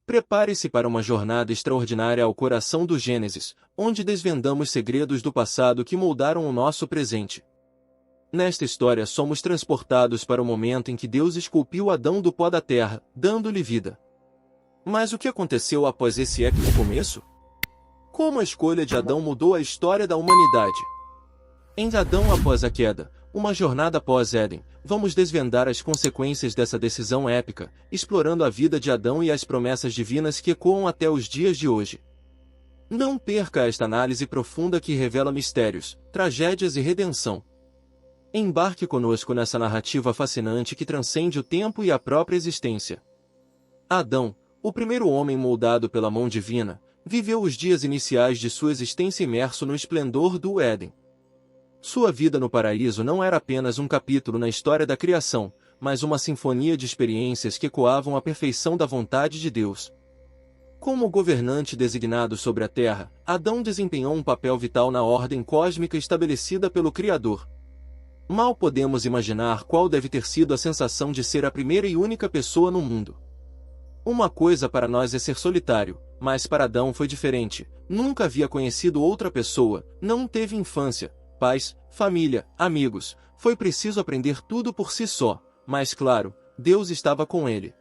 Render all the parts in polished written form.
Prepare-se para uma jornada extraordinária ao coração do Gênesis, onde desvendamos segredos do passado que moldaram o nosso presente. Nesta história somos transportados para o momento em que Deus esculpiu Adão do pó da terra, dando-lhe vida. Mas o que aconteceu após esse épico começo? Como a escolha de Adão mudou a história da humanidade? Em Adão após a queda, uma jornada após Éden, vamos desvendar as consequências dessa decisão épica, explorando a vida de Adão e as promessas divinas que ecoam até os dias de hoje. Não perca esta análise profunda que revela mistérios, tragédias e redenção. Embarque conosco nessa narrativa fascinante que transcende o tempo e a própria existência. Adão, o primeiro homem moldado pela mão divina, viveu os dias iniciais de sua existência imerso no esplendor do Éden. Sua vida no paraíso não era apenas um capítulo na história da criação, mas uma sinfonia de experiências que ecoavam a perfeição da vontade de Deus. Como governante designado sobre a Terra, Adão desempenhou um papel vital na ordem cósmica estabelecida pelo Criador. Mal podemos imaginar qual deve ter sido a sensação de ser a primeira e única pessoa no mundo. Uma coisa para nós é ser solitário, mas para Adão foi diferente. Nunca havia conhecido outra pessoa, não teve infância, pais, família, amigos. Foi preciso aprender tudo por si só, mas claro, Deus estava com ele.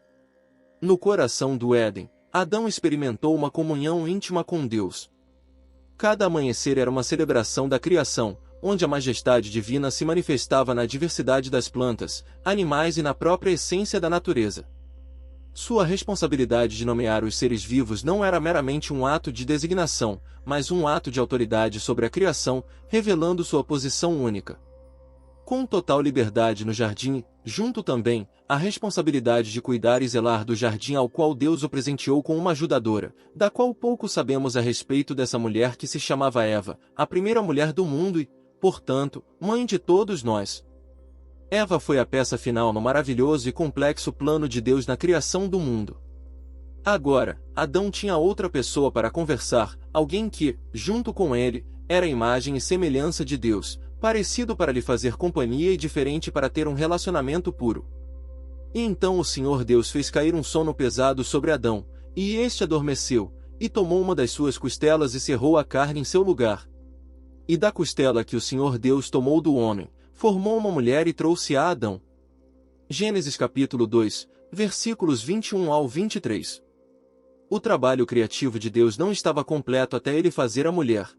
No coração do Éden, Adão experimentou uma comunhão íntima com Deus. Cada amanhecer era uma celebração da criação, onde a majestade divina se manifestava na diversidade das plantas, animais e na própria essência da natureza. Sua responsabilidade de nomear os seres vivos não era meramente um ato de designação, mas um ato de autoridade sobre a criação, revelando sua posição única. Com total liberdade no jardim, junto também, a responsabilidade de cuidar e zelar do jardim ao qual Deus o presenteou com uma ajudadora, da qual pouco sabemos a respeito dessa mulher que se chamava Eva, a primeira mulher do mundo e, portanto, mãe de todos nós. Eva foi a peça final no maravilhoso e complexo plano de Deus na criação do mundo. Agora, Adão tinha outra pessoa para conversar, alguém que, junto com ele, era a imagem e semelhança de Deus, parecido para lhe fazer companhia e diferente para ter um relacionamento puro. E então o Senhor Deus fez cair um sono pesado sobre Adão, e este adormeceu, e tomou uma das suas costelas e cerrou a carne em seu lugar. E da costela que o Senhor Deus tomou do homem, formou uma mulher e trouxe a Adão. Gênesis capítulo 2, versículos 21 ao 23. O trabalho criativo de Deus não estava completo até ele fazer a mulher.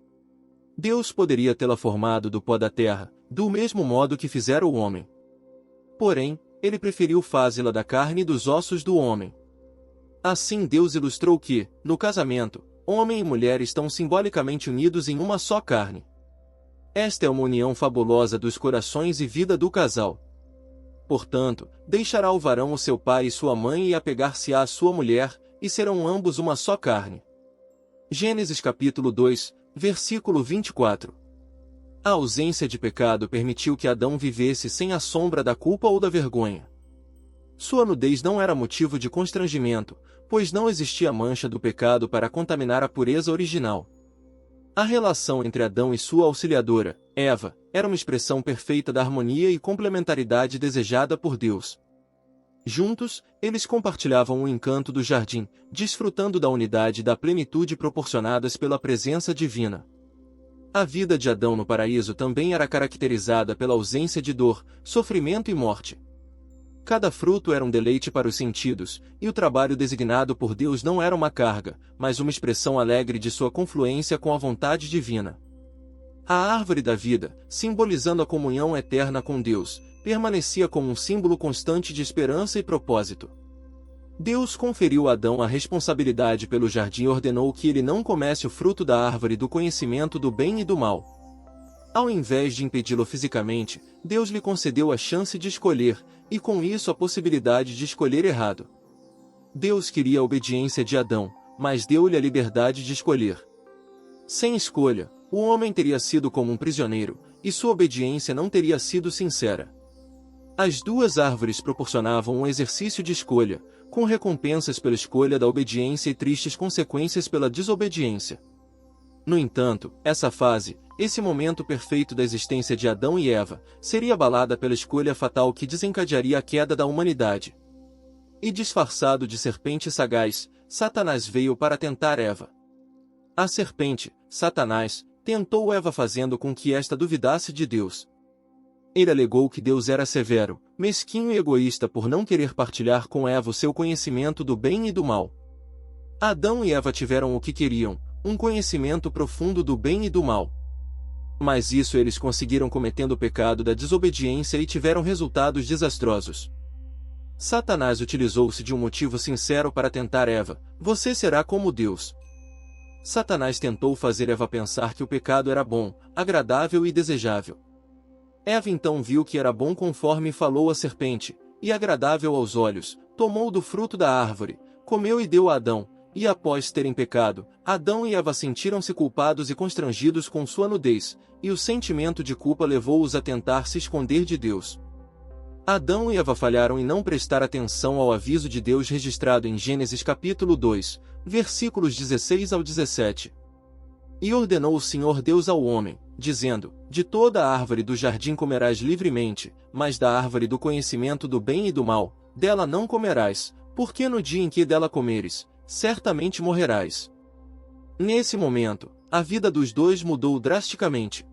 Deus poderia tê-la formado do pó da terra, do mesmo modo que fizera o homem. Porém, ele preferiu fazê-la da carne e dos ossos do homem. Assim Deus ilustrou que, no casamento, homem e mulher estão simbolicamente unidos em uma só carne. Esta é uma união fabulosa dos corações e vida do casal. Portanto, deixará o varão o seu pai e sua mãe e apegar-se-á à sua mulher, e serão ambos uma só carne. Gênesis capítulo 2, versículo 24. A ausência de pecado permitiu que Adão vivesse sem a sombra da culpa ou da vergonha. Sua nudez não era motivo de constrangimento, pois não existia mancha do pecado para contaminar a pureza original. A relação entre Adão e sua auxiliadora, Eva, era uma expressão perfeita da harmonia e complementaridade desejada por Deus. Juntos, eles compartilhavam o encanto do jardim, desfrutando da unidade e da plenitude proporcionadas pela presença divina. A vida de Adão no paraíso também era caracterizada pela ausência de dor, sofrimento e morte. Cada fruto era um deleite para os sentidos, e o trabalho designado por Deus não era uma carga, mas uma expressão alegre de sua confluência com a vontade divina. A árvore da vida, simbolizando a comunhão eterna com Deus, permanecia como um símbolo constante de esperança e propósito. Deus conferiu a Adão a responsabilidade pelo jardim e ordenou que ele não comesse o fruto da árvore do conhecimento do bem e do mal. Ao invés de impedi-lo fisicamente, Deus lhe concedeu a chance de escolher, e com isso a possibilidade de escolher errado. Deus queria a obediência de Adão, mas deu-lhe a liberdade de escolher. Sem escolha, o homem teria sido como um prisioneiro, e sua obediência não teria sido sincera. As duas árvores proporcionavam um exercício de escolha, com recompensas pela escolha da obediência e tristes consequências pela desobediência. No entanto, essa fase, esse momento perfeito da existência de Adão e Eva, seria abalada pela escolha fatal que desencadearia a queda da humanidade. E disfarçado de serpente sagaz, Satanás veio para tentar Eva. A serpente, Satanás, tentou Eva fazendo com que esta duvidasse de Deus. Ele alegou que Deus era severo, mesquinho e egoísta por não querer partilhar com Eva o seu conhecimento do bem e do mal. Adão e Eva tiveram o que queriam, um conhecimento profundo do bem e do mal. Mas isso eles conseguiram cometendo o pecado da desobediência e tiveram resultados desastrosos. Satanás utilizou-se de um motivo sincero para tentar Eva: você será como Deus. Satanás tentou fazer Eva pensar que o pecado era bom, agradável e desejável. Eva então viu que era bom conforme falou a serpente, e agradável aos olhos, tomou do fruto da árvore, comeu e deu a Adão, e após terem pecado, Adão e Eva sentiram-se culpados e constrangidos com sua nudez, e o sentimento de culpa levou-os a tentar se esconder de Deus. Adão e Eva falharam em não prestar atenção ao aviso de Deus registrado em Gênesis capítulo 2, versículos 16 ao 17. E ordenou o Senhor Deus ao homem, dizendo: de toda a árvore do jardim comerás livremente, mas da árvore do conhecimento do bem e do mal, dela não comerás, porque no dia em que dela comeres, certamente morrerás. Nesse momento, a vida dos dois mudou drasticamente.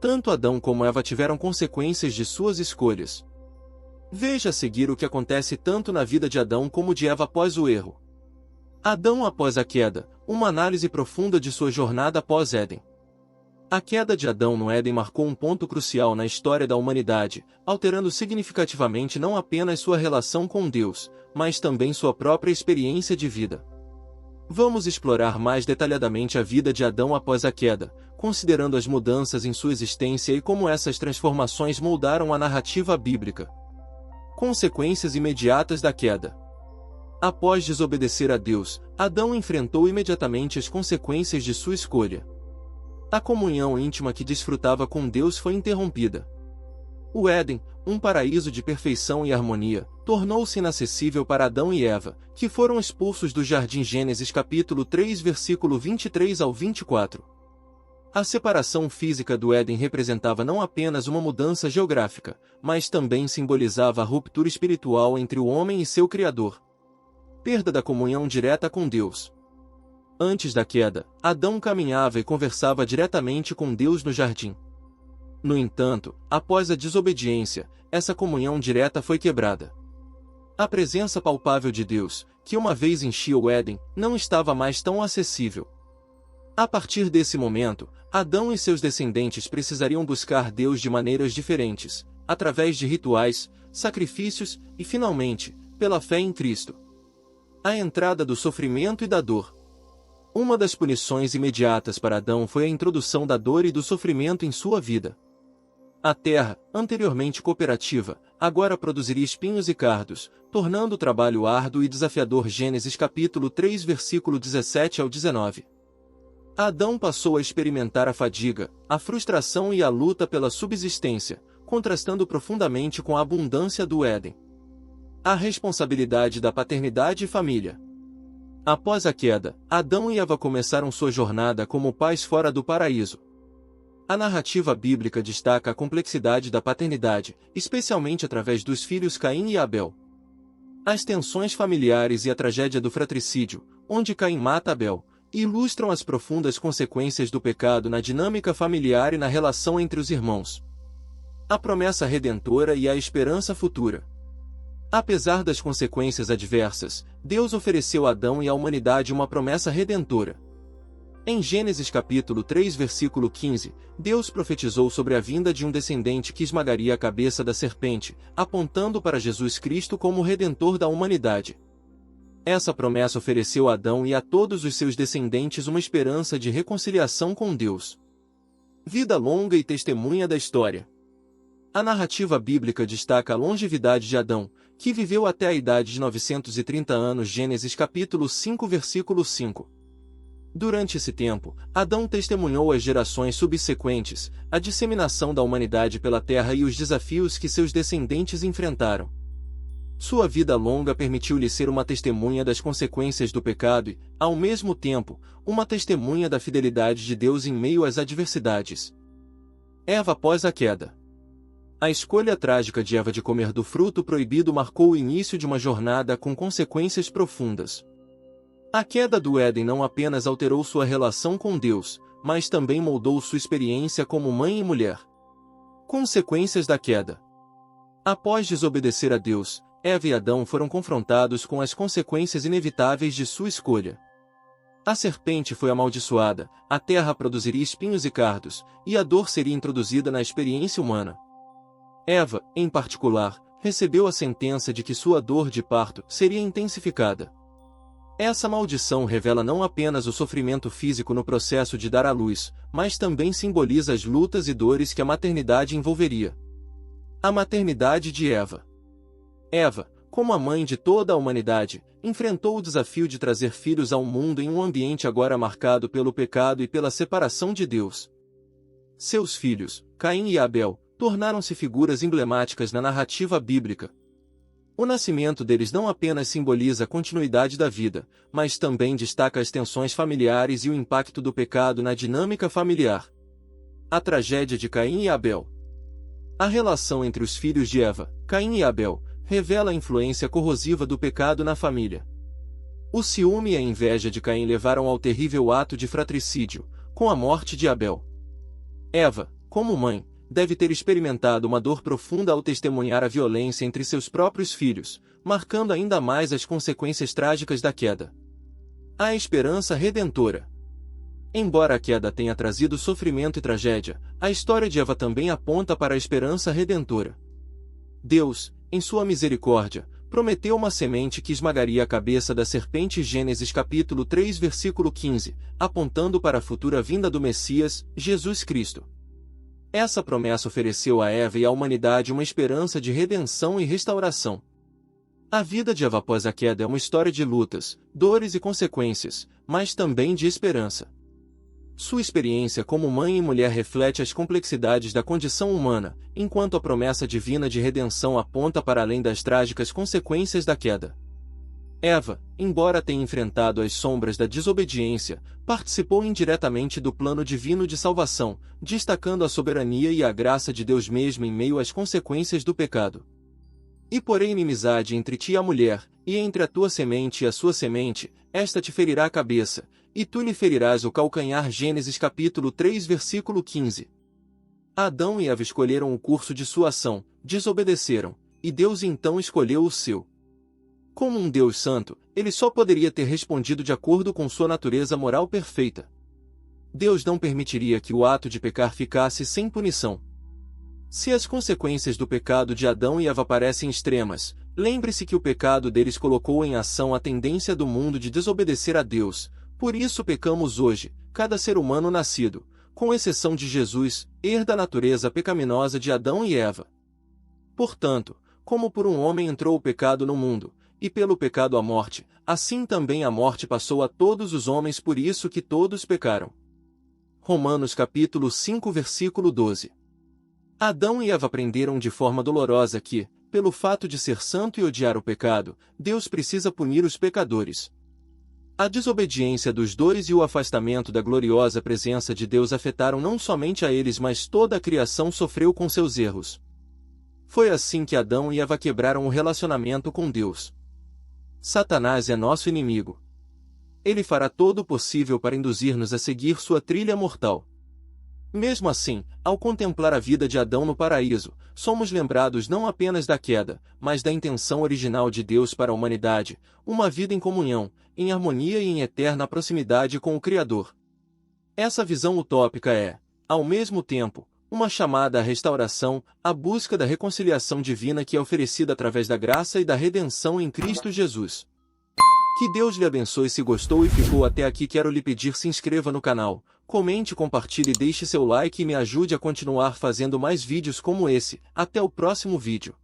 Tanto Adão como Eva tiveram consequências de suas escolhas. Veja a seguir o que acontece tanto na vida de Adão como de Eva após o erro. Adão após a queda, uma análise profunda de sua jornada após Éden. A queda de Adão no Éden marcou um ponto crucial na história da humanidade, alterando significativamente não apenas sua relação com Deus, mas também sua própria experiência de vida. Vamos explorar mais detalhadamente a vida de Adão após a queda, considerando as mudanças em sua existência e como essas transformações moldaram a narrativa bíblica. Consequências imediatas da queda. Após desobedecer a Deus, Adão enfrentou imediatamente as consequências de sua escolha. A comunhão íntima que desfrutava com Deus foi interrompida. O Éden, um paraíso de perfeição e harmonia, tornou-se inacessível para Adão e Eva, que foram expulsos do jardim. Gênesis capítulo 3 versículo 23 ao 24. A separação física do Éden representava não apenas uma mudança geográfica, mas também simbolizava a ruptura espiritual entre o homem e seu Criador. Perda da comunhão direta com Deus. Antes da queda, Adão caminhava e conversava diretamente com Deus no jardim. No entanto, após a desobediência, essa comunhão direta foi quebrada. A presença palpável de Deus, que uma vez enchia o Éden, não estava mais tão acessível. A partir desse momento, Adão e seus descendentes precisariam buscar Deus de maneiras diferentes, através de rituais, sacrifícios e, finalmente, pela fé em Cristo. A entrada do sofrimento e da dor. Uma das punições imediatas para Adão foi a introdução da dor e do sofrimento em sua vida. A terra, anteriormente cooperativa, agora produziria espinhos e cardos, tornando o trabalho árduo e desafiador. Gênesis capítulo 3 versículo 17 ao 19. Adão passou a experimentar a fadiga, a frustração e a luta pela subsistência, contrastando profundamente com a abundância do Éden. A responsabilidade da paternidade e família. Após a queda, Adão e Eva começaram sua jornada como pais fora do paraíso. A narrativa bíblica destaca a complexidade da paternidade, especialmente através dos filhos Caim e Abel. As tensões familiares e a tragédia do fratricídio, onde Caim mata Abel, ilustram as profundas consequências do pecado na dinâmica familiar e na relação entre os irmãos. A promessa redentora e a esperança futura. Apesar das consequências adversas, Deus ofereceu a Adão e à humanidade uma promessa redentora. Em Gênesis capítulo 3 versículo 15, Deus profetizou sobre a vinda de um descendente que esmagaria a cabeça da serpente, apontando para Jesus Cristo como o Redentor da humanidade. Essa promessa ofereceu a Adão e a todos os seus descendentes uma esperança de reconciliação com Deus. Vida longa e testemunha da história. A narrativa bíblica destaca a longevidade de Adão, que viveu até a idade de 930 anos. Gênesis capítulo 5 versículo 5. Durante esse tempo, Adão testemunhou às gerações subsequentes, a disseminação da humanidade pela terra e os desafios que seus descendentes enfrentaram. Sua vida longa permitiu-lhe ser uma testemunha das consequências do pecado e, ao mesmo tempo, uma testemunha da fidelidade de Deus em meio às adversidades. Eva após a queda. A escolha trágica de Eva de comer do fruto proibido marcou o início de uma jornada com consequências profundas. A queda do Éden não apenas alterou sua relação com Deus, mas também moldou sua experiência como mãe e mulher. Consequências da queda. Após desobedecer a Deus, Eva e Adão foram confrontados com as consequências inevitáveis de sua escolha. A serpente foi amaldiçoada, a terra produziria espinhos e cardos, e a dor seria introduzida na experiência humana. Eva, em particular, recebeu a sentença de que sua dor de parto seria intensificada. Essa maldição revela não apenas o sofrimento físico no processo de dar à luz, mas também simboliza as lutas e dores que a maternidade envolveria. A maternidade de Eva. Eva, como a mãe de toda a humanidade, enfrentou o desafio de trazer filhos ao mundo em um ambiente agora marcado pelo pecado e pela separação de Deus. Seus filhos, Caim e Abel, tornaram-se figuras emblemáticas na narrativa bíblica. O nascimento deles não apenas simboliza a continuidade da vida, mas também destaca as tensões familiares e o impacto do pecado na dinâmica familiar. A tragédia de Caim e Abel. A relação entre os filhos de Eva, Caim e Abel, revela a influência corrosiva do pecado na família. O ciúme e a inveja de Caim levaram ao terrível ato de fratricídio, com a morte de Abel. Eva, como mãe, deve ter experimentado uma dor profunda ao testemunhar a violência entre seus próprios filhos, marcando ainda mais as consequências trágicas da queda. A esperança redentora. Embora a queda tenha trazido sofrimento e tragédia, a história de Eva também aponta para a esperança redentora. Deus, em sua misericórdia, prometeu uma semente que esmagaria a cabeça da serpente. Gênesis capítulo 3 versículo 15, apontando para a futura vinda do Messias, Jesus Cristo. Essa promessa ofereceu a Eva e à humanidade uma esperança de redenção e restauração. A vida de Eva após a queda é uma história de lutas, dores e consequências, mas também de esperança. Sua experiência como mãe e mulher reflete as complexidades da condição humana, enquanto a promessa divina de redenção aponta para além das trágicas consequências da queda. Eva, embora tenha enfrentado as sombras da desobediência, participou indiretamente do plano divino de salvação, destacando a soberania e a graça de Deus mesmo em meio às consequências do pecado. E porém inimizade entre ti e a mulher, e entre a tua semente e a sua semente, esta te ferirá a cabeça, e tu lhe ferirás o calcanhar. Gênesis capítulo 3 versículo 15. Adão e Eva escolheram o curso de sua ação, desobedeceram, e Deus então escolheu o seu. Como um Deus santo, ele só poderia ter respondido de acordo com sua natureza moral perfeita. Deus não permitiria que o ato de pecar ficasse sem punição. Se as consequências do pecado de Adão e Eva parecem extremas, lembre-se que o pecado deles colocou em ação a tendência do mundo de desobedecer a Deus. Por isso pecamos hoje, cada ser humano nascido, com exceção de Jesus, herda a natureza pecaminosa de Adão e Eva. Portanto, como por um homem entrou o pecado no mundo, e pelo pecado a morte, assim também a morte passou a todos os homens, por isso que todos pecaram. Romanos capítulo 5 versículo 12. Adão e Eva aprenderam de forma dolorosa que, pelo fato de ser santo e odiar o pecado, Deus precisa punir os pecadores. A desobediência dos dois e o afastamento da gloriosa presença de Deus afetaram não somente a eles, mas toda a criação sofreu com seus erros. Foi assim que Adão e Eva quebraram o relacionamento com Deus. Satanás é nosso inimigo. Ele fará todo o possível para induzir-nos a seguir sua trilha mortal. Mesmo assim, ao contemplar a vida de Adão no paraíso, somos lembrados não apenas da queda, mas da intenção original de Deus para a humanidade, uma vida em comunhão, em harmonia e em eterna proximidade com o Criador. Essa visão utópica é, ao mesmo tempo, uma chamada à restauração, à busca da reconciliação divina que é oferecida através da graça e da redenção em Cristo Jesus. Que Deus lhe abençoe. Se gostou e ficou até aqui, quero lhe pedir: se inscreva no canal, comente, compartilhe e deixe seu like e me ajude a continuar fazendo mais vídeos como esse. Até o próximo vídeo.